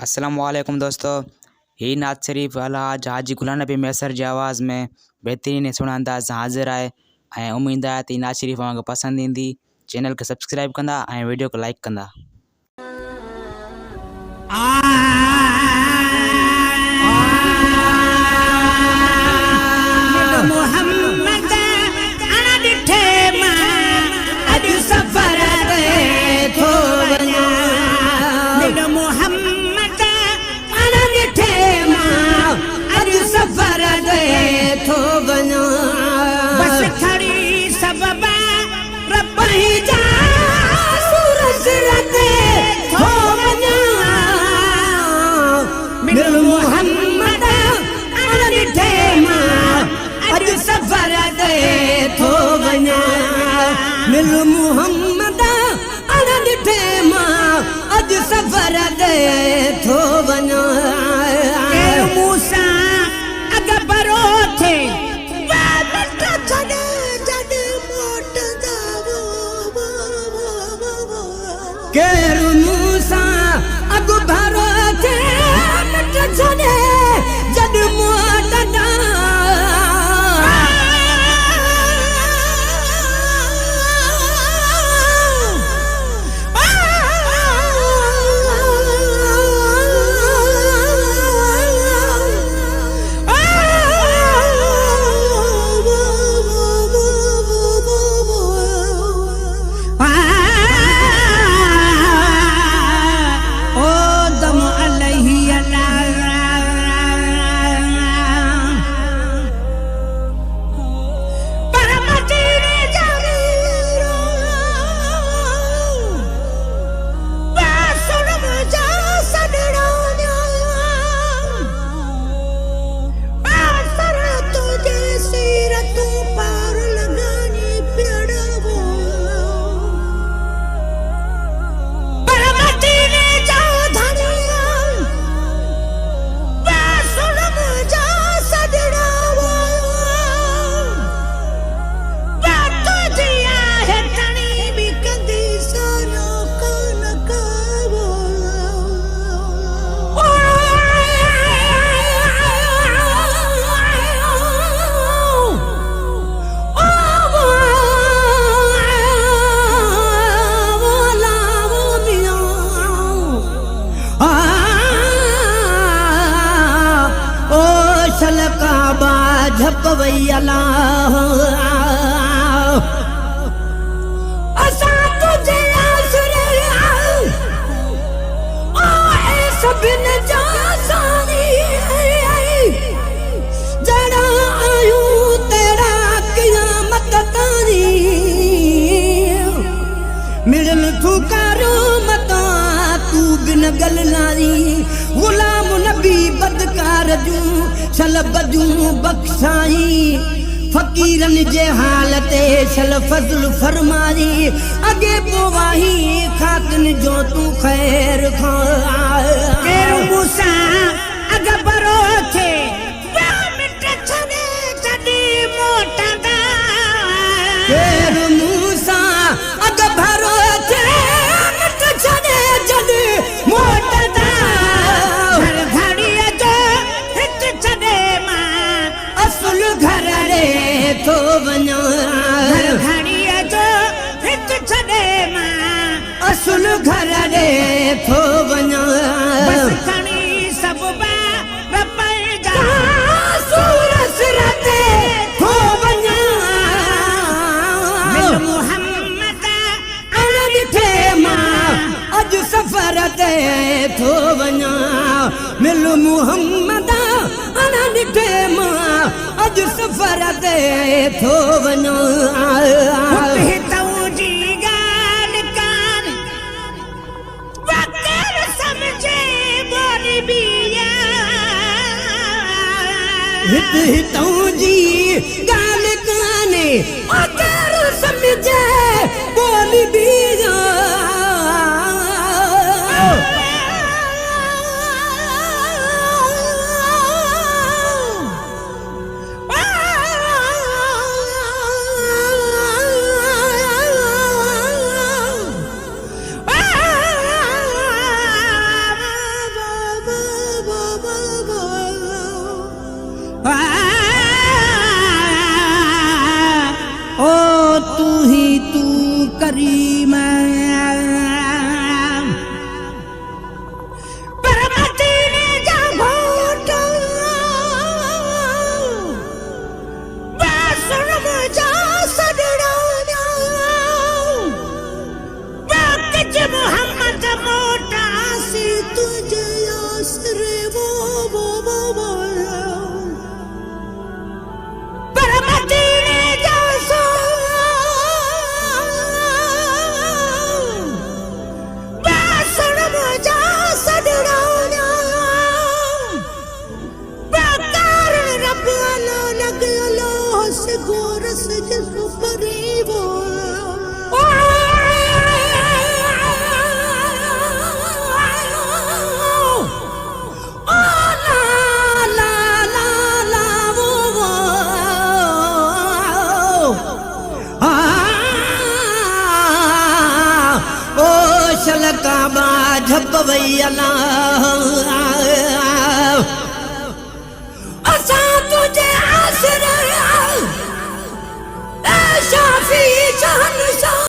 अस्सलामुअलैकुम दोस्तों, ही नात शरीफ वाला आज हाजी गुलाम नबी मैसर जी आवाज़ में बेहतरीन सुना अंदाज़ हाज़िर आए। उम्मीद आहे त नात शरीफ तव्हांखे पसंदि ईंदी। चैनल के सब्सक्राइब कंदा ऐं वीडियो को लाइक कंदा। मोहम्मद अन ॾिठे मां अॼु सफ़र ते थो वञा। मूसा अॻ भरो थे केरु मूसा अॻ भरो थे छॾे जॾ मोटंदा। झपवैला असा तुझे आसरे सभिन जा सानी जड़ा आयूं तेरा क़यामत तानी मिलन तू करो मता तू बिन गलनारी गुलाम नबी बदकार जूं छल बजूं बख्शाई फकीरन जे हालते छल फजल फरमाई अगे पोवाही खाकन जो तू खैर खा। केरु मूसा अग भरो थे मिट छने जदी मोटंदा। केरु मूसा अग भरो थे मिट छने जदी मोटंदा। थो वञा घड़ीअ जो हिक छॾे मां असुल घर ॾे थो वञा। बस खणी सभु ॿार पंहिंजा सूरज ते थो वञा। मोहम्मद अन ॾिठे मां अॼु सफ़र ते थो वञा। मिल मोहम्मद अन ॾिठे मां अॼु सफ़र ते थो वञा। जी ॻाल्हि कान वक़्तु सम्झे बोली बिया। हितऊं जी ॻाल्हि कान्हे वक़्तु सम्झे बोली बिया। करीम पर मदीने जा घोट सुन मुझा सदड़ा मोहम्मद मोटा सी तुझे आसरे वो पर मदीने जा सो सुन मुझा सदड़ा बेकार रब अला लग अल्लाह से गोरस जिसको परीबो काबा झप वई अला